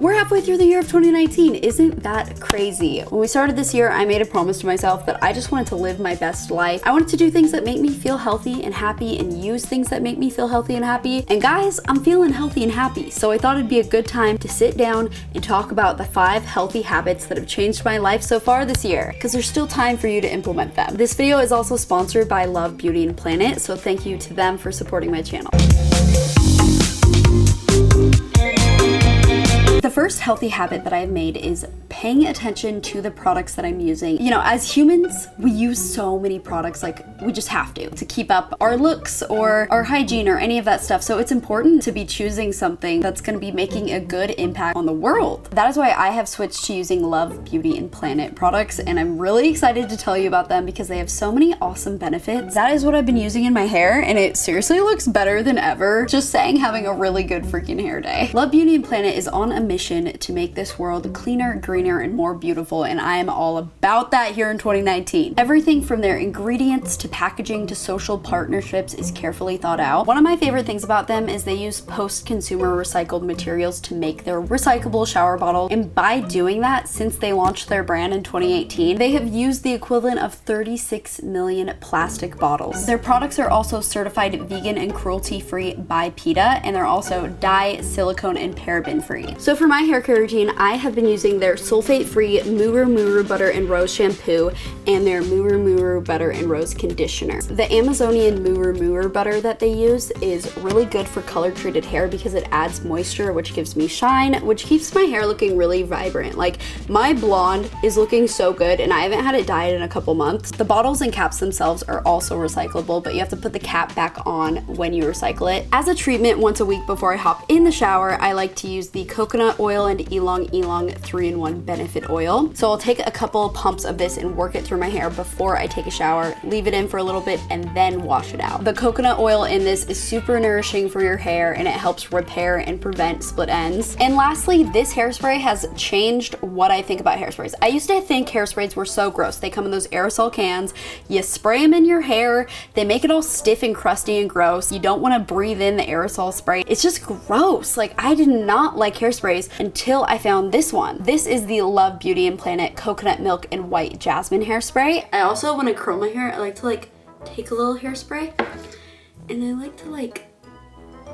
we're halfway through the year of 2019. Isn't that crazy? When we started this year, I made a promise to myself that I just wanted to live my best life. I wanted to do things that make me feel healthy and happy and use things that make me feel healthy and happy. And guys, I'm feeling healthy and happy. So I thought it'd be a good time to sit down and talk about the 5 healthy habits that have changed my life so far this year, because there's still time for you to implement them. This video is also sponsored by Love Beauty and Planet, so thank you to them for supporting my channel. The first healthy habit that I've made is paying attention to the products that I'm using. You know, as humans, we use so many products, like we just have to keep up our looks or our hygiene or any of that stuff. So it's important to be choosing something that's going to be making a good impact on the world. That is why I have switched to using Love Beauty and Planet products, and I'm really excited to tell you about them because they have so many awesome benefits. That is what I've been using in my hair, and it seriously looks better than ever. Just saying, having a really good freaking hair day. Love Beauty and Planet is on a mission to make this world cleaner, greener, and more beautiful, and I am all about that here in 2019. Everything from their ingredients to packaging to social partnerships is carefully thought out. One of my favorite things about them is they use post-consumer recycled materials to make their recyclable shower bottles, and by doing that, since they launched their brand in 2018, they have used the equivalent of 36 million plastic bottles. Their products are also certified vegan and cruelty-free by PETA, and they're also dye, silicone, and paraben-free. So for my hair care routine, I have been using their sulfate-free Muru Muru Butter and Rose shampoo and their Muru Muru Butter and Rose conditioner. The Amazonian Muru Muru butter that they use is really good for color-treated hair because it adds moisture, which gives me shine, which keeps my hair looking really vibrant. Like, my blonde is looking so good, and I haven't had it dyed in a couple months. The bottles and caps themselves are also recyclable, but you have to put the cap back on when you recycle it. As a treatment once a week before I hop in the shower, I like to use the coconut oil and Elong 3-in-1 Benefit Oil. So I'll take a couple pumps of this and work it through my hair before I take a shower, leave it in for a little bit, and then wash it out. The coconut oil in this is super nourishing for your hair, and it helps repair and prevent split ends. And lastly, this hairspray has changed what I think about hairsprays. I used to think hairsprays were so gross. They come in those aerosol cans, you spray them in your hair, they make it all stiff and crusty and gross. You don't want to breathe in the aerosol spray. It's just gross. Like, I did not like hairsprays until I found this one. This is the Love Beauty and Planet Coconut Milk and White Jasmine hairspray. I also, when I curl my hair, I like to take a little hairspray, and I like to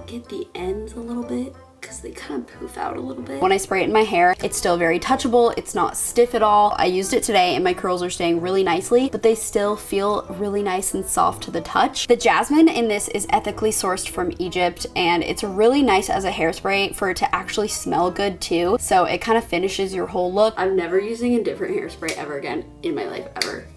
get the ends a little bit because they kind of poof out a little bit. When I spray it in my hair, it's still very touchable. It's not stiff at all. I used it today and my curls are staying really nicely, but they still feel really nice and soft to the touch. The jasmine in this is ethically sourced from Egypt, and it's really nice as a hairspray for it to actually smell good too. So it kind of finishes your whole look. I'm never using a different hairspray ever again in my life, ever.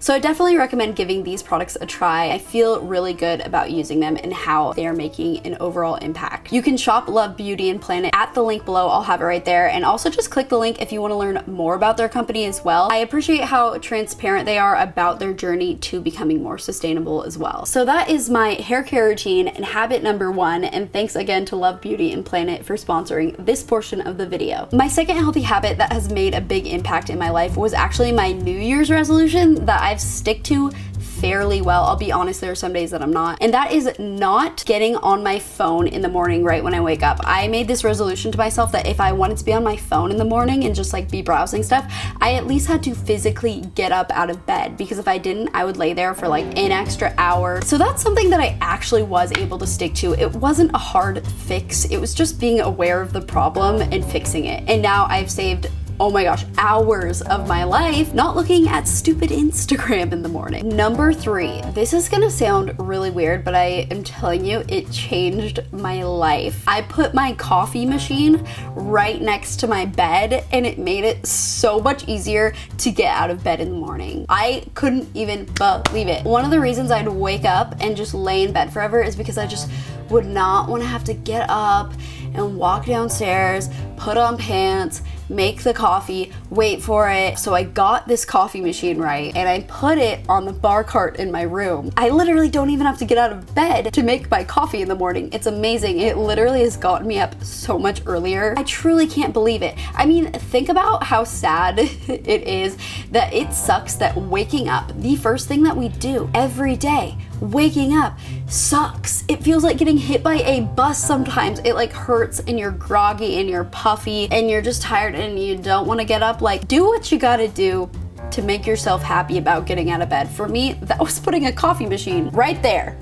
So I definitely recommend giving these products a try. I feel really good about using them and how they are making an overall impact. You can shop Love Beauty and Planet at the link below. I'll have it right there. And also just click the link if you want to learn more about their company as well. I appreciate how transparent they are about their journey to becoming more sustainable as well. So that is my hair care routine and habit number 1. And thanks again to Love Beauty and Planet for sponsoring this portion of the video. My second healthy habit that has made a big impact in my life was actually my New Year's resolution that I've stick to fairly well. I'll be honest, there are some days that I'm not. And that is not getting on my phone in the morning right when I wake up. I made this resolution to myself that if I wanted to be on my phone in the morning and just be browsing stuff, I at least had to physically get up out of bed, because if I didn't, I would lay there for an extra hour. So that's something that I actually was able to stick to. It wasn't a hard fix. It was just being aware of the problem and fixing it. And now I've saved, oh my gosh, hours of my life not looking at stupid Instagram in the morning. Number 3, this is gonna sound really weird, but I am telling you, it changed my life. I put my coffee machine right next to my bed, and it made it so much easier to get out of bed in the morning. I couldn't even believe it. One of the reasons I'd wake up and just lay in bed forever is because I just would not want to have to get up and walk downstairs, put on pants, make the coffee, wait for it. So I got this coffee machine right, and I put it on the bar cart in my room. I literally don't even have to get out of bed to make my coffee in the morning. It's amazing. It literally has gotten me up so much earlier. I truly can't believe it. I mean, think about how sad it is that it sucks that waking up, the first thing that we do every day, waking up sucks. It feels like getting hit by a bus sometimes. It like hurts and you're groggy and you're puffy and you're just tired and you don't want to get up. Like, do what you gotta do to make yourself happy about getting out of bed. For me, that was putting a coffee machine right there.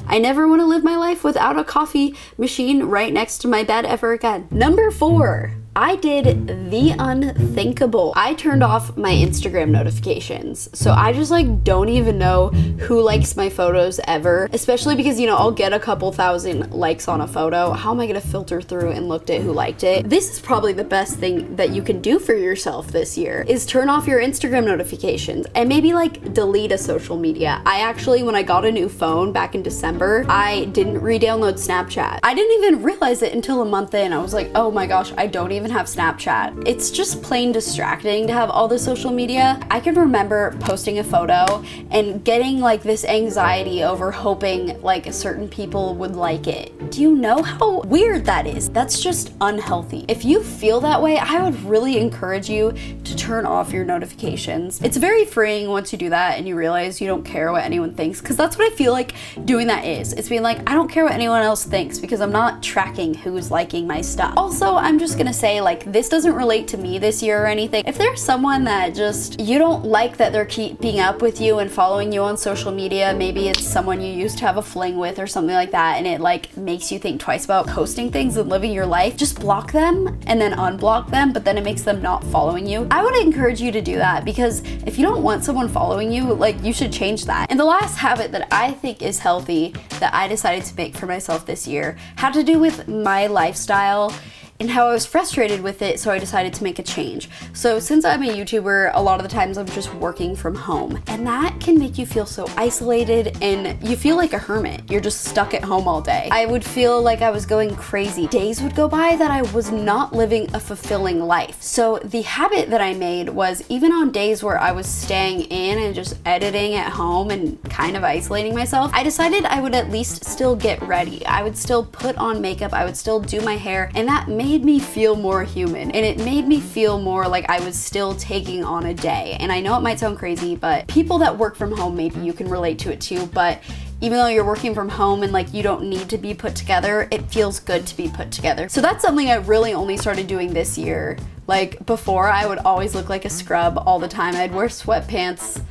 I never want to live my life without a coffee machine right next to my bed ever again. Number 4. I did the unthinkable. I turned off my Instagram notifications. So I just like don't even know who likes my photos ever, especially because, you know, I'll get a couple thousand likes on a photo. How am I gonna filter through and look at who liked it? This is probably the best thing that you can do for yourself this year is turn off your Instagram notifications and maybe like delete a social media. I actually, when I got a new phone back in December, I didn't re-download Snapchat. I didn't even realize it until a month in. I was like, oh my gosh, I don't even have Snapchat. It's just plain distracting to have all the social media. I can remember posting a photo and getting like this anxiety over hoping like certain people would like it. Do you know how weird that is? That's just unhealthy. If you feel that way, I would really encourage you to turn off your notifications. It's very freeing once you do that and you realize you don't care what anyone thinks, because that's what I feel like doing that is. It's being like, I don't care what anyone else thinks because I'm not tracking who's liking my stuff. Also, I'm just gonna say, like, this doesn't relate to me this year or anything. If there's someone that just you don't like that they're keeping up with you and following you on social media, maybe it's someone you used to have a fling with or something like that, and it like makes you think twice about posting things and living your life, just block them and then unblock them, but then it makes them not following you. I would encourage you to do that, because if you don't want someone following you, like, you should change that. And the last habit that I think is healthy that I decided to make for myself this year had to do with my lifestyle and how I was frustrated with it, so I decided to make a change. So since I'm a YouTuber, a lot of the times I'm just working from home, and that can make you feel so isolated and you feel like a hermit. You're just stuck at home all day. I would feel like I was going crazy. Days would go by that I was not living a fulfilling life. So the habit that I made was, even on days where I was staying in and just editing at home and kind of isolating myself, I decided I would at least still get ready. I would still put on makeup, I would still do my hair, and that made me feel more human, and it made me feel more like I was still taking on a day. And I know it might sound crazy, but people that work from home, maybe you can relate to it too, but even though you're working from home and like you don't need to be put together, it feels good to be put together. So that's something I really only started doing this year. Like, before, I would always look like a scrub all the time. I'd wear sweatpants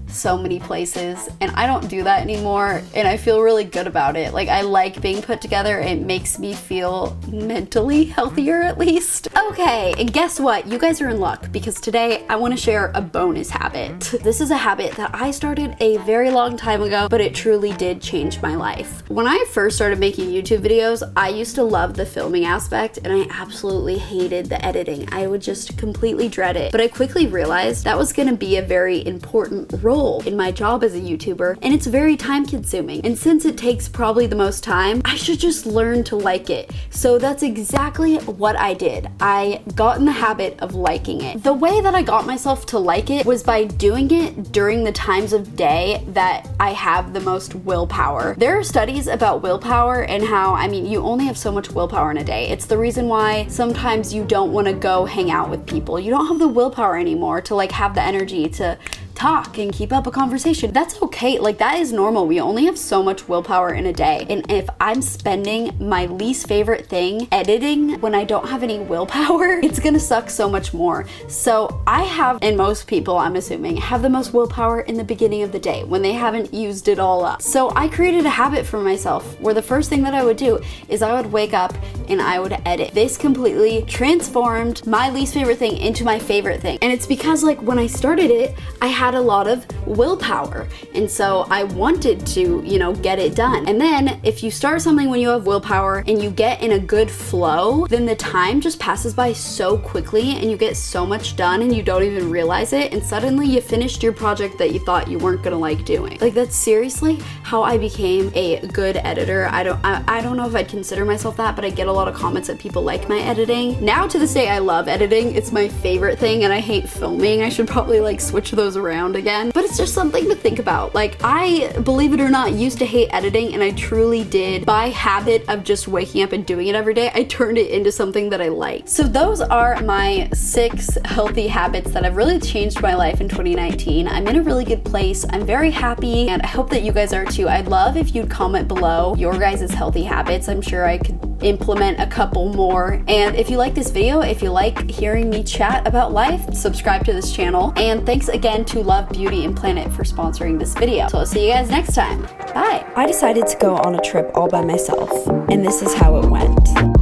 so many places, and I don't do that anymore, and I feel really good about it. Like, I like being put together. It makes me feel mentally healthier, at least. Okay, and guess what? You guys are in luck, because today I want to share a bonus habit. This is a habit that I started a very long time ago, but it truly did change my life. When I first started making YouTube videos, I used to love the filming aspect, and I absolutely hated the editing. I would just completely dread it. But I quickly realized that was gonna be a very important role in my job as a YouTuber, and it's very time consuming. And since it takes probably the most time, I should just learn to like it. So that's exactly what I did. I got in the habit of liking it. The way that I got myself to like it was by doing it during the times of day that I have the most willpower. There are studies about willpower and how, I mean, you only have so much willpower in a day. It's the reason why sometimes you don't want to go hang out with people. You don't have the willpower anymore to like have the energy to talk and keep up a conversation. That's okay. Like, that is normal. We only have so much willpower in a day. And if I'm spending my least favorite thing editing when I don't have any willpower, it's gonna suck so much more. So I have, and most people, I'm assuming, have the most willpower in the beginning of the day when they haven't used it all up. So I created a habit for myself where the first thing that I would do is I would wake up and I would edit. This completely transformed my least favorite thing into my favorite thing. And it's because, like, when I started it, I had a lot of willpower, and so I wanted to, you know, get it done. And then if you start something when you have willpower and you get in a good flow, then the time just passes by so quickly and you get so much done and you don't even realize it, and suddenly you finished your project that you thought you weren't gonna like doing. Like, that's seriously how I became a good editor. I don't know if I'd consider myself that, but I get a lot lot of comments that people like my editing. Now to this day, I love editing. It's my favorite thing, and I hate filming. I should probably like switch those around again. But it's just something to think about. Like, I, believe it or not, used to hate editing, and I truly did. By habit of just waking up and doing it every day, I turned it into something that I like. So those are my 6 healthy habits that have really changed my life in 2019. I'm in a really good place. I'm very happy, and I hope that you guys are too. I'd love if you'd comment below your guys' healthy habits. I'm sure I could implement a couple more. And if you like this video, if you like hearing me chat about life, subscribe to this channel. And thanks again to Love Beauty and Planet for sponsoring this video. So I'll see you guys next time. Bye. I decided to go on a trip all by myself, and this is how it went.